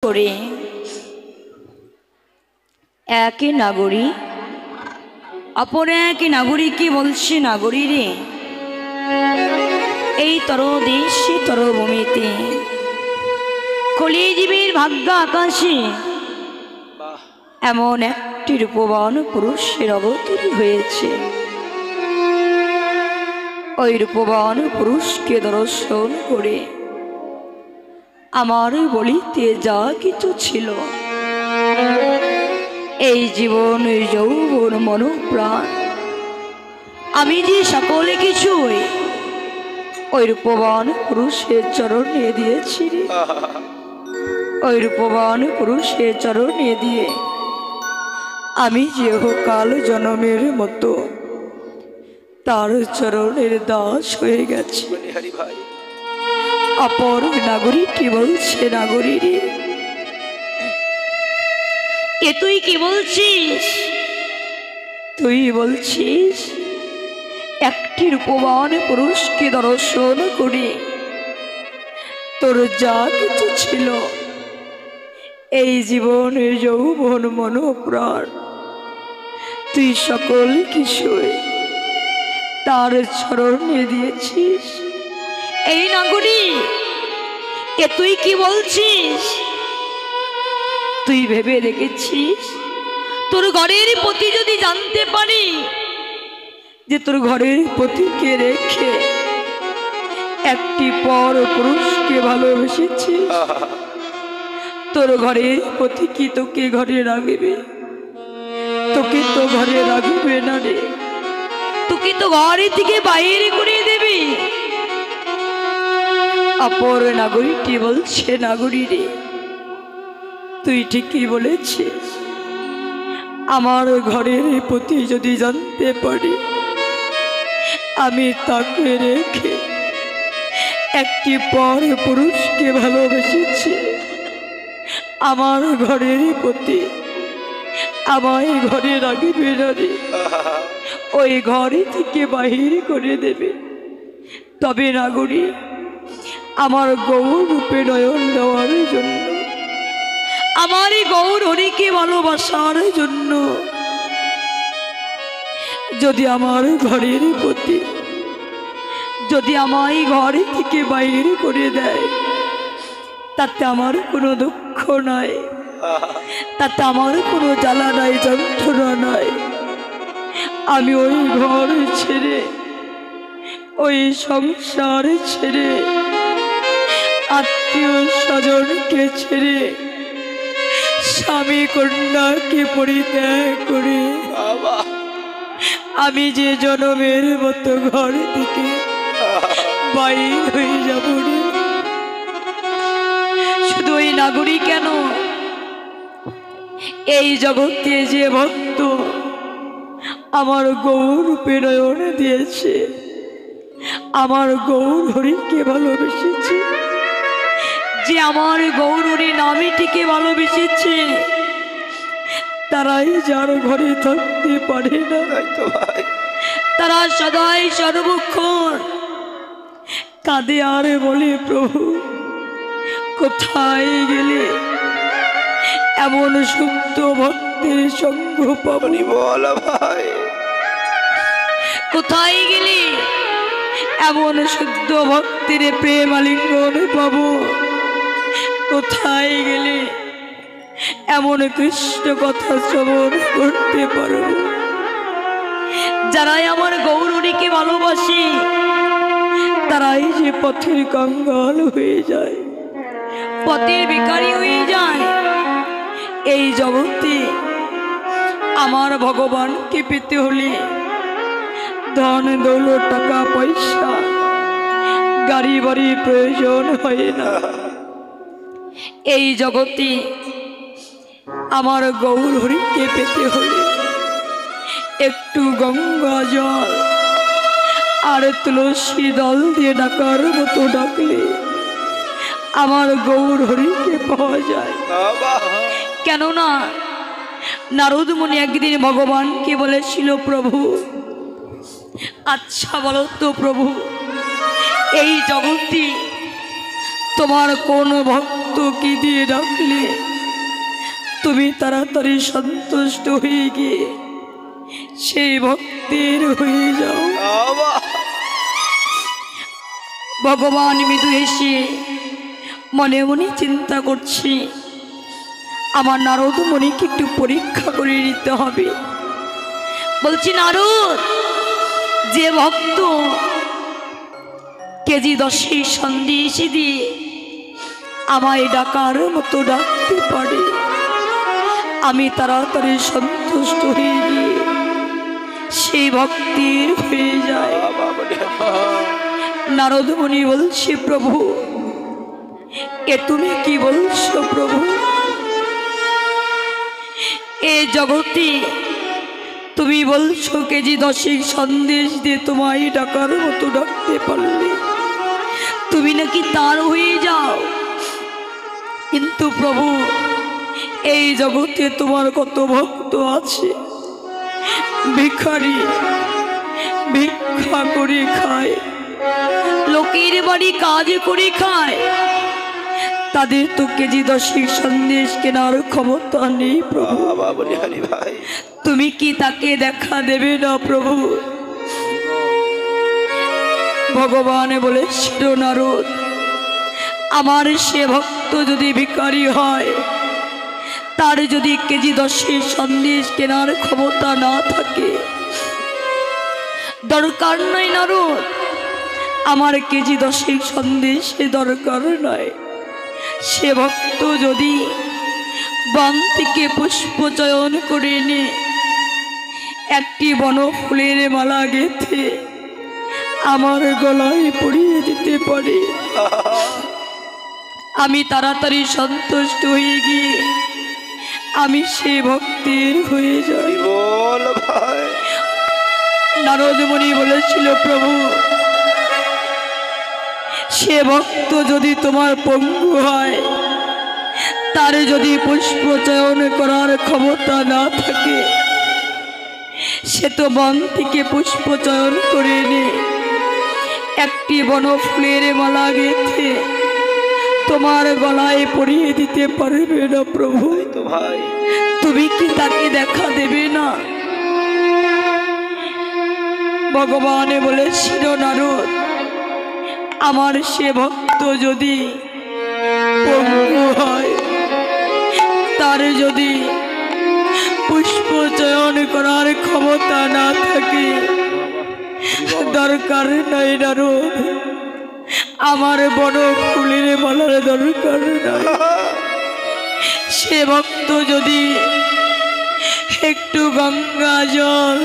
করে এক নাগরী অপর এক নাগরীকে বলছে, নাগরী রে, এই তর দেশে তর ভূমিতে কলিজীবের ভাগ্য আকাশে এমন একটি রূপবান পুরুষের অবতীর্ণ হয়েছে। ওই রূপবান পুরুষকে দর্শন করে আমার বলিতে যা কিছু ছিল, এই জীবন যৌবন মন প্রাণ আমি যে সকল কিছু ওই রূপবান পুরুষের চরণে দিয়েছি। ওই রূপবান পুরুষের চরণে দিয়ে আমি যে কাল জন্মের মতো তার চরণের দাস হয়ে গেছে। অপর নাগরীটি বলছে, নাগরী রে, এ তুই কি বলছিস? তুই বলছিস একটি রূপবান পুরুষকে দর্শন করে তোর যা কিছু ছিল, এই জীবনের যৌবন মন প্রাণ তুই সকল কিছু তার চরণে দিয়েছিস। এই নাগরী, এ তুই কি বলছিস? তুই ভেবে দেখেছিস তোর ঘরের পতি যদি জানতে পারি যে তোর ঘরের পতিকে রেখে একটি পর পুরুষকে ভালোবেসেছিস, তোর ঘরের পতি কি তোকে ঘরে রাখবে? তোকে তো ঘরে রাখবে না রে, তোকে তো ঘরে থেকে বাইরে করে দেবে। অপর নাগরীটি বলছে, নাগরী রে, তুই ঠিকই বলেছিস। আমার ঘরের পতি যদি জানতে পারি আমি তাকে রেখে একটি পর পুরুষকে ভালোবেসেছি, আমার ঘরের পতি আমায় ঘরে রাখবে না রে, ওই ঘরে থেকে বাহির করে দেবে। তবে নাগরী, আমার গৌর রূপে নয়ন দেওয়ার জন্য, আমার এই গৌর হরিকে ভালোবাসার জন্য যদি আমার ঘরের পতি যদি আমায় ঘরে থেকে বাইরে করে দেয়, তাতে আমার কোনো দুঃখ নাই, তাতে আমার কোনো জ্বালা নাই, যন্ত্রণা নাই। আমি ওই ঘর ছেড়ে, ওই সংসার ছেড়ে, আত্মীয় স্বজনকে ছেড়ে, স্বামী কন্যাকে পরিত্যাগ করে আমি যে জনমের মতো ঘর থেকে বাইর হয়ে যাব রে। শুধু ওই নাগরী কেন, এই জগতে যে ভক্ত আমার গৌর রূপে নয়ন দিয়েছে, আমার গৌর হরিকে ভালোবেসেছে, যে আমার গৌর হরি নামটিকে ভালোবেসেছে, তারাই যার ঘরে থাকতে পারে না। তারা সদাই সর্বক্ষণ কাঁদে আর বলে, প্রভু কোথায় গেলে এমন শুদ্ধ ভক্তের সঙ্গ পাবনি? বল ভাই, কোথায় গেলে এমন শুদ্ধ ভক্তের প্রেম আলিঙ্গন পাব? কোথায় গেলে এমন কৃষ্ণ কথা শ্রবণ করতে পারব? যারাই আমার গৌরীকে ভালোবাসে তারাই যে পথের কঙ্গাল হয়ে যায়, পথের ভিখারি হয়ে যায়। এই জগতে আমার ভগবানকে পেতে হলে ধন দৌলত টাকা পয়সা গাড়ি বাড়ি প্রয়োজন হয় না। এই জগতে আমার গৌর হরিকে পেতে হলে একটু গঙ্গা জল আর তুলসী দল দিয়ে ডাকার মতো ডাকলে আমার গৌর হরিকে পাওয়া যায়। কেননা নারদ মুনি একদিন ভগবানকে বলেছিল, প্রভু আচ্ছা বলো তো প্রভু, এই জগতে তোমার কোন ভক্ত কি দিয়ে ডাকলে তুমি তাড়াতাড়ি সন্তুষ্ট হয়ে গিয়ে সেই ভক্তের হয়ে যাও। ভগবান মৃদু হেসে মনে মনে চিন্তা করছি, আমার নারদ মনিকে একটু পরীক্ষা করে নিতে হবে। বলছি, নারদ, যে ভক্ত কেজি 10 সন্দেশ দিয়ে আমায় ডাকার মতো ডাকতে পারে, আমি তাড়াতাড়ি সন্তুষ্ট হয়ে গিয়ে সেই ভক্তির হয়ে যায়। নারদ মুনি বলছে, প্রভু, এ তুমি কি বলছো প্রভু? এ জগতে তুমি বলছো কেজি 10 সন্দেশ দিয়ে তোমায় ডাকার মতো ডাকতে পারলে তুমি নাকি তার হয়ে যাও। কিন্তু প্রভু, এই জগতে তোমার কত ভক্ত আছে, ভিখারি, ভিক্ষা করে খায়, লোকের বাড়ি কাজ করে খায়, তাদের তো কেজি 10 সন্দেশ কেনার ক্ষমতা নেই প্রভু। তুমি কি তাকে দেখা দেবে না প্রভু? ভগবান বলেছিল, নারদ, আমার সে ভক্ত যদি ভিখারি হয়, তার যদি কেজি 10 সন্দেশ কেনার ক্ষমতা না থাকে, দরকার নাই নারদ, আমার কেজি 10 সন্দেশে দরকার নয়। সে ভক্ত যদি বন থেকে পুষ্প চয়ন করে এনে একটি বনফুলের মালা গেঁথে আমার গলায় পরিয়ে দিতে পারে, আমি তাড়াতাড়ি সন্তুষ্ট হয়ে গিয়ে আমি সে ভক্তের হয়ে যাই। নারদ মুনি বলেছিল, প্রভু, সে ভক্ত যদি তোমার পঙ্গু হয়, তার যদি পুষ্প চয়ন করার ক্ষমতা না থাকে, সে তো বন থেকে পুষ্প চয়ন করে এনে একটি বনফুলের মালা গেঁথে তোমার গলায় পরিয়ে দিতে পারবে না প্রভু। তুমি কি তাকে দেখা দেবে না? ভগবান বলেছিল, নারদ, আমার সে ভক্ত যদি পঙ্গু হয়, তার যদি পুষ্প চয়ন করার ক্ষমতা না থাকে, দরকার নাই নারদ, আমার বন ফুলের মালার দরকার নাই। সে ভক্ত যদি একটু গঙ্গা জল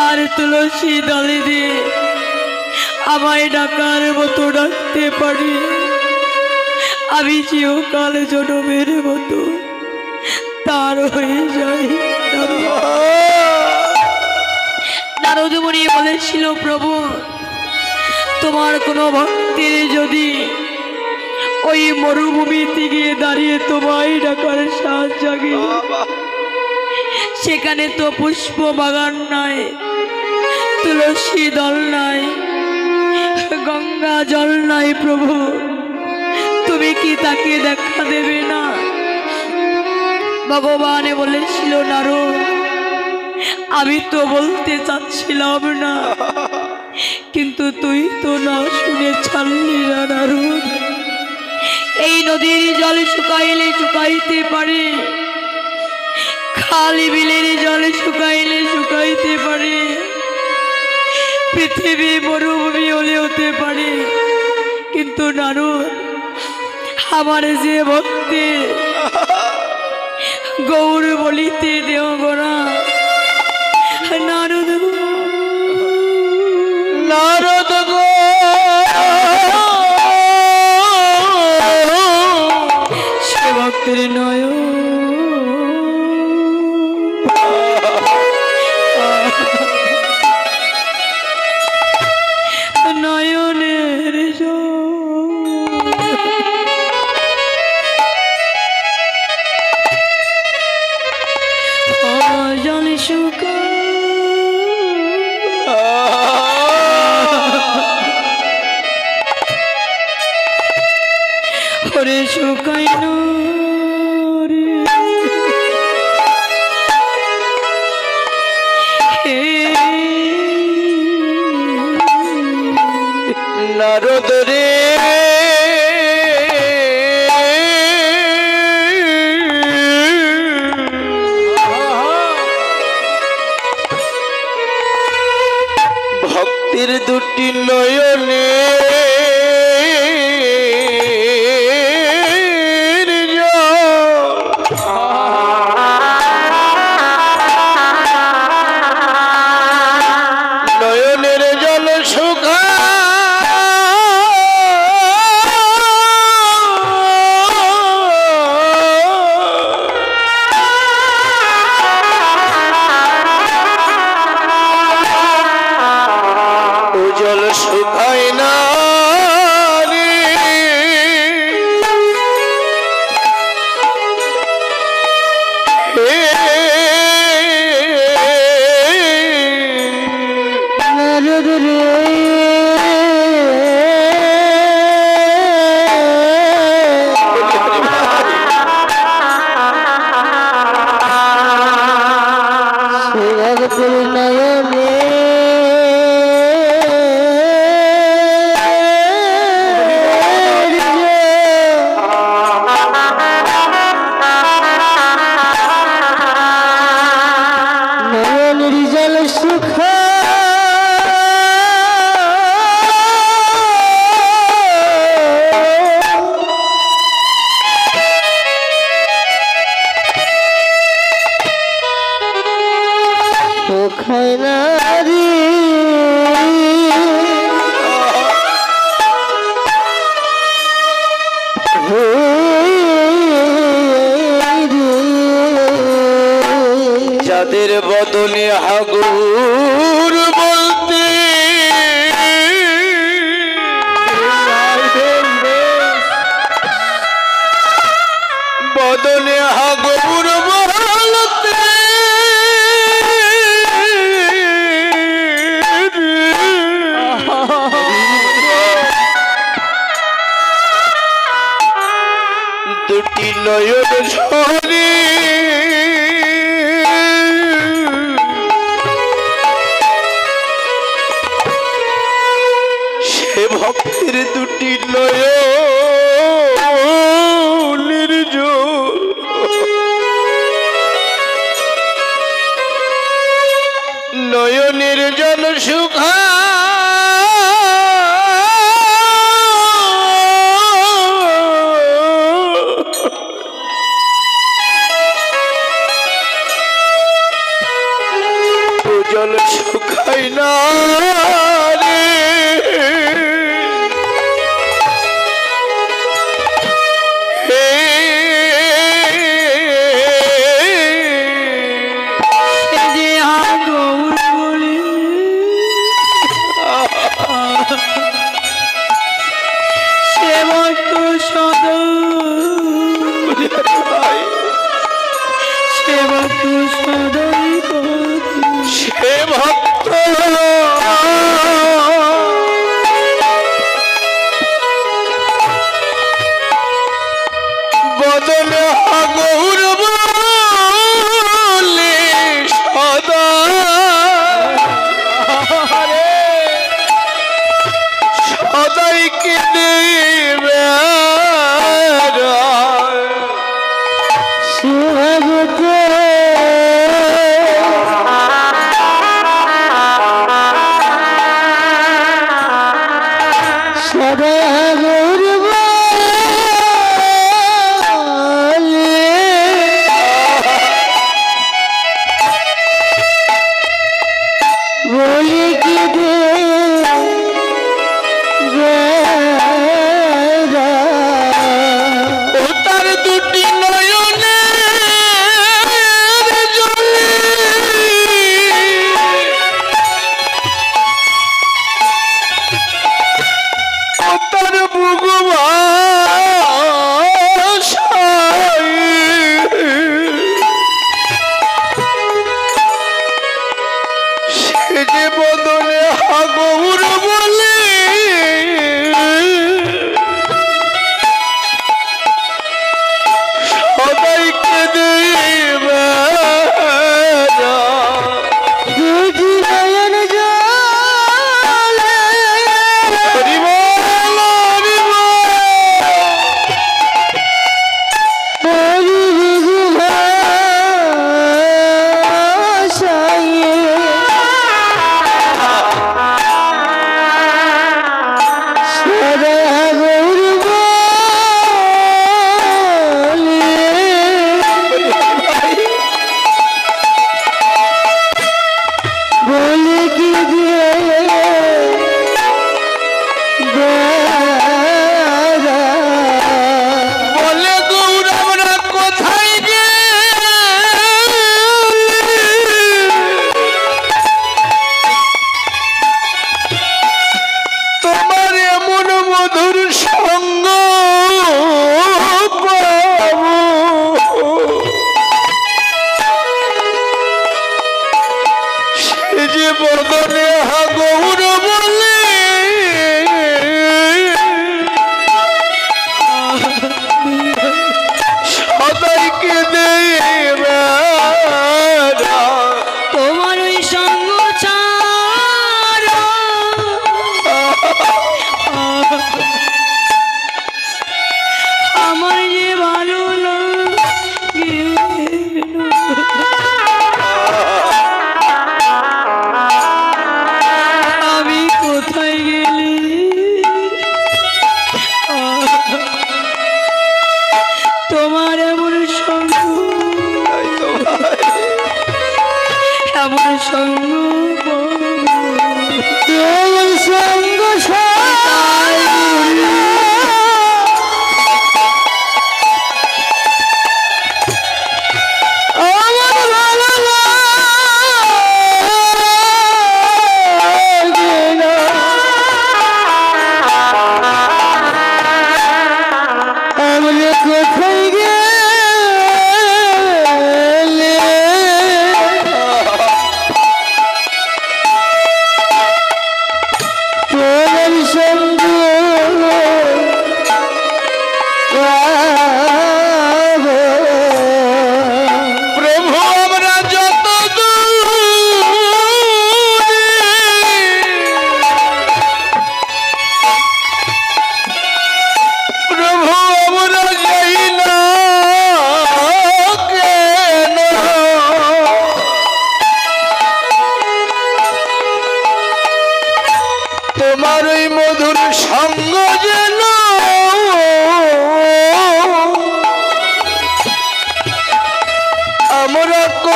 আর তুলসী দলে দিয়ে আমায় ডাকার মতো ডাকতে পারি, আমি চিরকাল জনমের মতো তার হয়ে যাই। নারদ মুনি বলেছিল, প্রভু, তোমার কোনো ভক্তের যদি ওই মরুভূমিতে গিয়ে দাঁড়িয়ে তোমায় ডাকার সাজ জাগে, সেখানে তো পুষ্প বাগান নাই, তুলসী দল নাই, গঙ্গা জল নাই, প্রভু, তুমি কি তাকে দেখা দেবে না? ভগবান বলেছিল, নারদ, আমি তো বলতে চাচ্ছিলাম না, কিন্তু তুই তো না শুনে ছাড়লি না নারদ। এই নদীর জল শুকাইলে শুকাইতে পারে, খালি বিলের জল শুকাইলে শুকাইতে পারে, পৃথিবী মরুভূমি হলে হতে পারে, কিন্তু নারদ, আমার যে ভক্তি গৌর বলিতে দেও গোরা, নারদ নারদ গো, সে ভক্তের নয় নয়নের জল শুকা যাদের বদনে হাগুর বলতে বদনে হাগুর বলতে দুটি নয়ন ঝরে সে ভক্তের দুটি নয়নের জল নয়নের জল সুখা জল শুকায় না রে সে ভক্ত বদনে হাগুর বলে সদা সদাই কেঁদে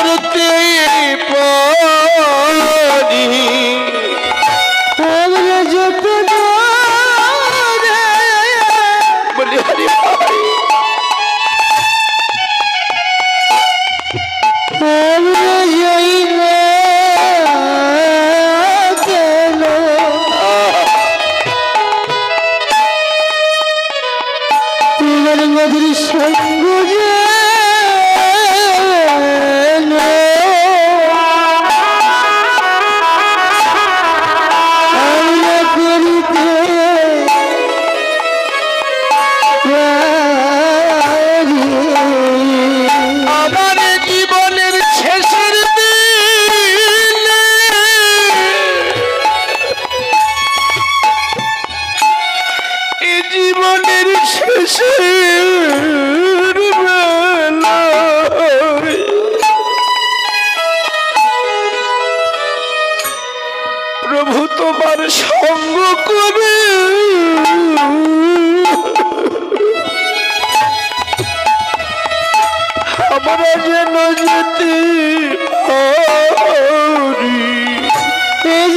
করতে পারি। আমরা যত বলি হরি ভাই, আমরা যাই না কেন তোমার মধুর সঙ্গ যেন আমরা করিতে পারি। আমার জীবনের শেষের দিনে এ জীবনের শেষের বেলায় প্রভু তোমার সঙ্গ করে আমরা যেন যেতে পারি। এই